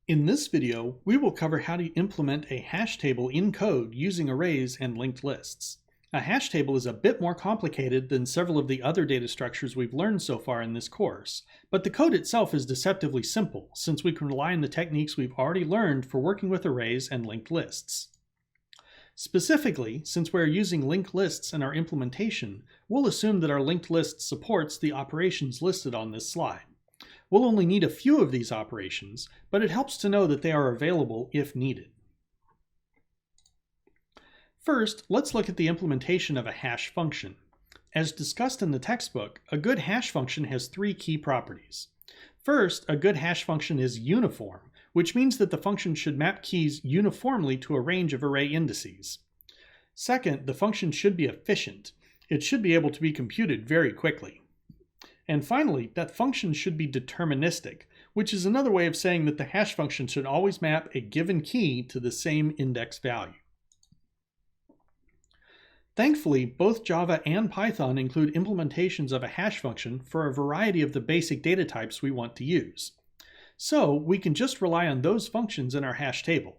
In this video, we will cover how to implement a hash table in code using arrays and linked lists. A hash table is a bit more complicated than several of the other data structures we've learned so far in this course, but the code itself is deceptively simple since we can rely on the techniques we've already learned for working with arrays and linked lists. Specifically, since we're using linked lists in our implementation, we'll assume that our linked list supports the operations listed on this slide. We'll only need a few of these operations, but it helps to know that they are available if needed. First, let's look at the implementation of a hash function. As discussed in the textbook, a good hash function has three key properties. First, a good hash function is uniform, which means that the function should map keys uniformly to a range of array indices. Second, the function should be efficient. It should be able to be computed very quickly. And finally, that function should be deterministic, which is another way of saying that the hash function should always map a given key to the same index value. Thankfully, both Java and Python include implementations of a hash function for a variety of the basic data types we want to use. So we can just rely on those functions in our hash table.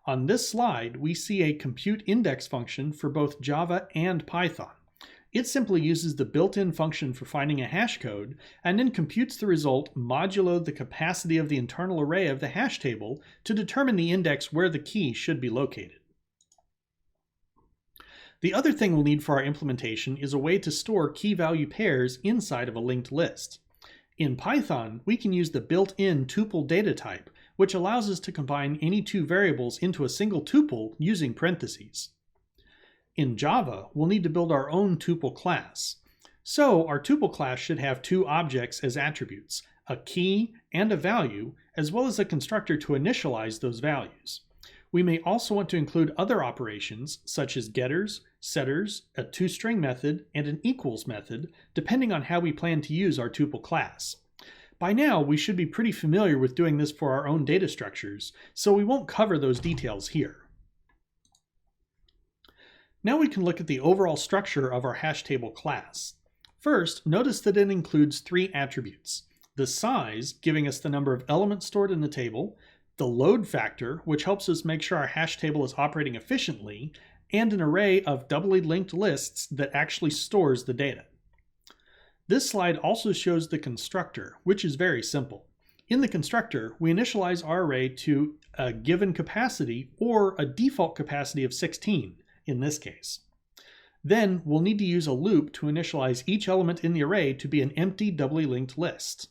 On this slide, we see a compute index function for both Java and Python. It simply uses the built-in function for finding a hash code and then computes the result modulo the capacity of the internal array of the hash table to determine the index where the key should be located. The other thing we'll need for our implementation is a way to store key-value pairs inside of a linked list. In Python, we can use the built-in tuple data type, which allows us to combine any two variables into a single tuple using parentheses. In Java, we'll need to build our own tuple class. So our tuple class should have two objects as attributes, a key and a value, as well as a constructor to initialize those values. We may also want to include other operations, such as getters, setters, a toString method, and an equals method, depending on how we plan to use our tuple class. By now, we should be pretty familiar with doing this for our own data structures, so we won't cover those details here. Now we can look at the overall structure of our hash table class. First, notice that it includes three attributes: the size, giving us the number of elements stored in the table, the load factor, which helps us make sure our hash table is operating efficiently, and an array of doubly linked lists that actually stores the data. This slide also shows the constructor, which is very simple. In the constructor, we initialize our array to a given capacity or a default capacity of 16. In this case. Then we'll need to use a loop to initialize each element in the array to be an empty doubly linked list.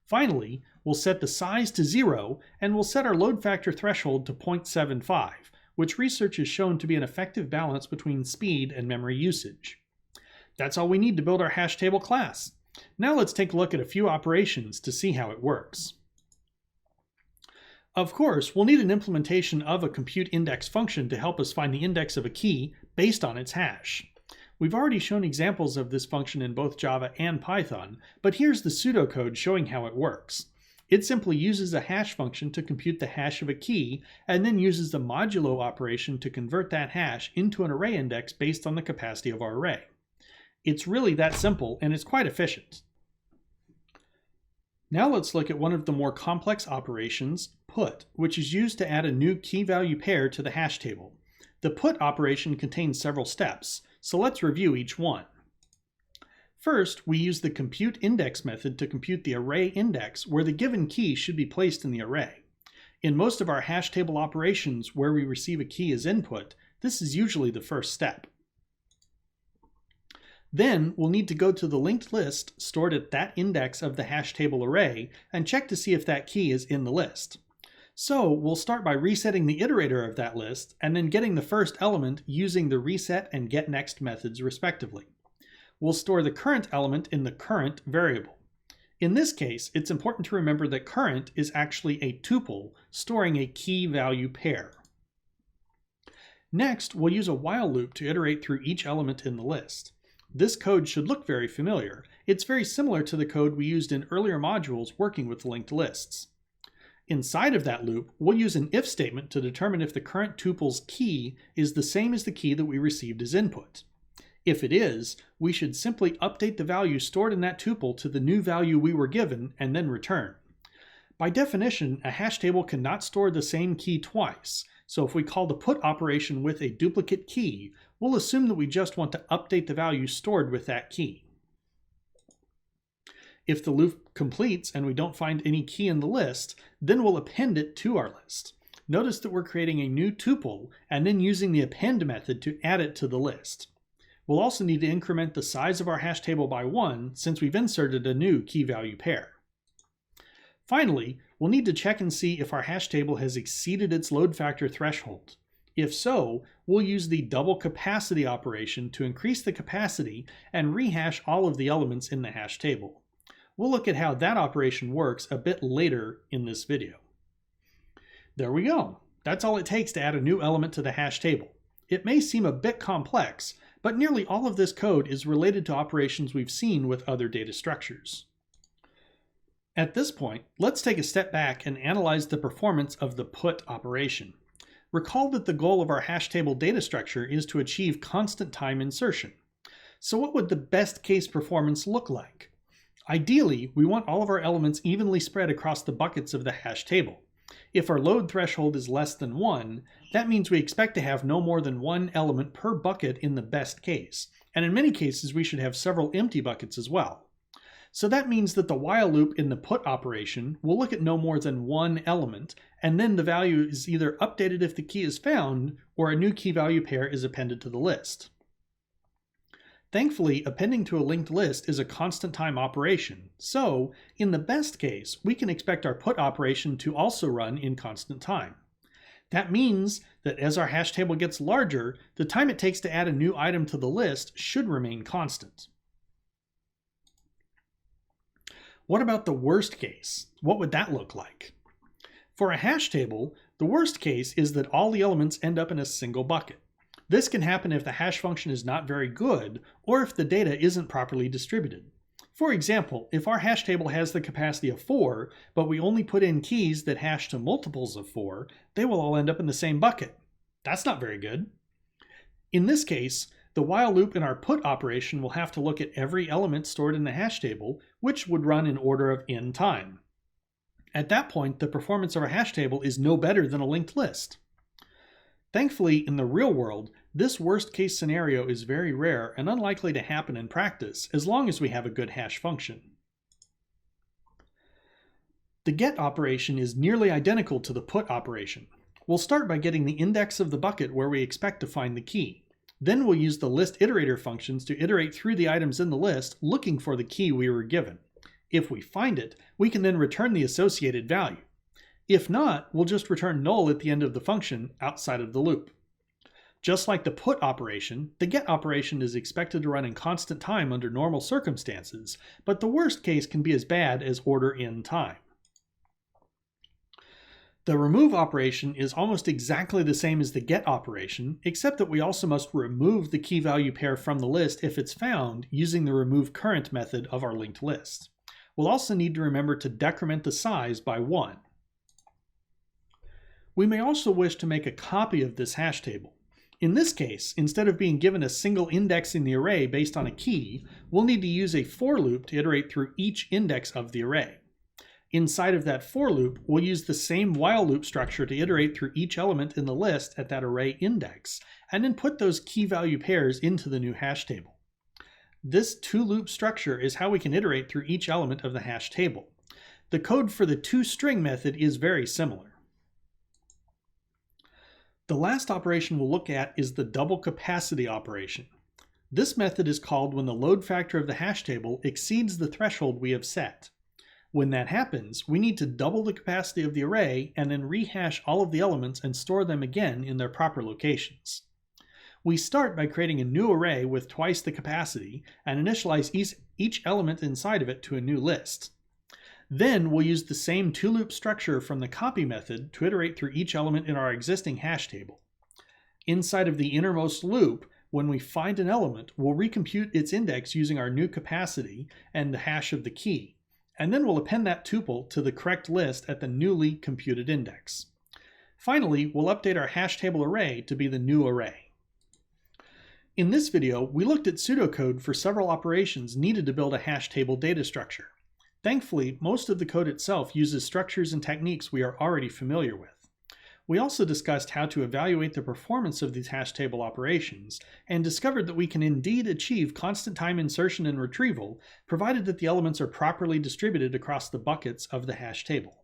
Finally, we'll set the size to 0 and we'll set our load factor threshold to 0.75, which research has shown to be an effective balance between speed and memory usage. That's all we need to build our hash table class. Now let's take a look at a few operations to see how it works. Of course, we'll need an implementation of a compute index function to help us find the index of a key based on its hash. We've already shown examples of this function in both Java and Python, but here's the pseudocode showing how it works. It simply uses a hash function to compute the hash of a key, and then uses the modulo operation to convert that hash into an array index based on the capacity of our array. It's really that simple, and it's quite efficient. Now let's look at one of the more complex operations, put, which is used to add a new key-value pair to the hash table. The put operation contains several steps, so let's review each one. First, we use the compute index method to compute the array index where the given key should be placed in the array. In most of our hash table operations where we receive a key as input, this is usually the first step. Then we'll need to go to the linked list stored at that index of the hash table array and check to see if that key is in the list. So we'll start by resetting the iterator of that list and then getting the first element using the reset and getNext methods respectively. We'll store the current element in the current variable. In this case, it's important to remember that current is actually a tuple storing a key value pair. Next, we'll use a while loop to iterate through each element in the list. This code should look very familiar. It's very similar to the code we used in earlier modules working with linked lists. Inside of that loop, we'll use an if statement to determine if the current tuple's key is the same as the key that we received as input. If it is, we should simply update the value stored in that tuple to the new value we were given and then return. By definition, a hash table cannot store the same key twice, so if we call the put operation with a duplicate key, we'll assume that we just want to update the value stored with that key. If the loop completes and we don't find any key in the list, then we'll append it to our list. Notice that we're creating a new tuple and then using the append method to add it to the list. We'll also need to increment the size of our hash table by 1 since we've inserted a new key value pair. Finally, we'll need to check and see if our hash table has exceeded its load factor threshold. If so, we'll use the double capacity operation to increase the capacity and rehash all of the elements in the hash table. We'll look at how that operation works a bit later in this video. There we go. That's all it takes to add a new element to the hash table. It may seem a bit complex, but nearly all of this code is related to operations we've seen with other data structures. At this point, let's take a step back and analyze the performance of the put operation. Recall that the goal of our hash table data structure is to achieve constant time insertion. So what would the best case performance look like? Ideally, we want all of our elements evenly spread across the buckets of the hash table. If our load threshold is less than 1, that means we expect to have no more than 1 element per bucket in the best case, and in many cases we should have several empty buckets as well. So that means that the while loop in the put operation will look at no more than 1 element, and then the value is either updated if the key is found, or a new key value pair is appended to the list. Thankfully, appending to a linked list is a constant time operation, so in the best case, we can expect our put operation to also run in constant time. That means that as our hash table gets larger, the time it takes to add a new item to the list should remain constant. What about the worst case? What would that look like? For a hash table, the worst case is that all the elements end up in a single bucket. This can happen if the hash function is not very good or if the data isn't properly distributed. For example, if our hash table has the capacity of 4, but we only put in keys that hash to multiples of 4, they will all end up in the same bucket. That's not very good. In this case, the while loop in our put operation will have to look at every element stored in the hash table, which would run in order of n time. At that point, the performance of our hash table is no better than a linked list. Thankfully, in the real world, this worst case scenario is very rare and unlikely to happen in practice as long as we have a good hash function. The get operation is nearly identical to the put operation. We'll start by getting the index of the bucket where we expect to find the key. Then we'll use the list iterator functions to iterate through the items in the list looking for the key we were given. If we find it, we can then return the associated value. If not, we'll just return null at the end of the function outside of the loop. Just like the put operation, the get operation is expected to run in constant time under normal circumstances, but the worst case can be as bad as order n time. The remove operation is almost exactly the same as the get operation, except that we also must remove the key value pair from the list if it's found using the remove current method of our linked list. We'll also need to remember to decrement the size by 1. We may also wish to make a copy of this hash table. In this case, instead of being given a single index in the array based on a key, we'll need to use a for loop to iterate through each index of the array. Inside of that for loop, we'll use the same while loop structure to iterate through each element in the list at that array index, and then put those key value pairs into the new hash table. This to-loop structure is how we can iterate through each element of the hash table. The code for the toString method is very similar. The last operation we'll look at is the double capacity operation. This method is called when the load factor of the hash table exceeds the threshold we have set. When that happens, we need to double the capacity of the array and then rehash all of the elements and store them again in their proper locations. We start by creating a new array with twice the capacity and initialize each element inside of it to a new list. Then we'll use the same to-loop structure from the copy method to iterate through each element in our existing hash table. Inside of the innermost loop, when we find an element, we'll recompute its index using our new capacity and the hash of the key, and then we'll append that tuple to the correct list at the newly computed index. Finally, we'll update our hash table array to be the new array. In this video, we looked at pseudocode for several operations needed to build a hash table data structure. Thankfully, most of the code itself uses structures and techniques we are already familiar with. We also discussed how to evaluate the performance of these hash table operations, and discovered that we can indeed achieve constant time insertion and retrieval, provided that the elements are properly distributed across the buckets of the hash table.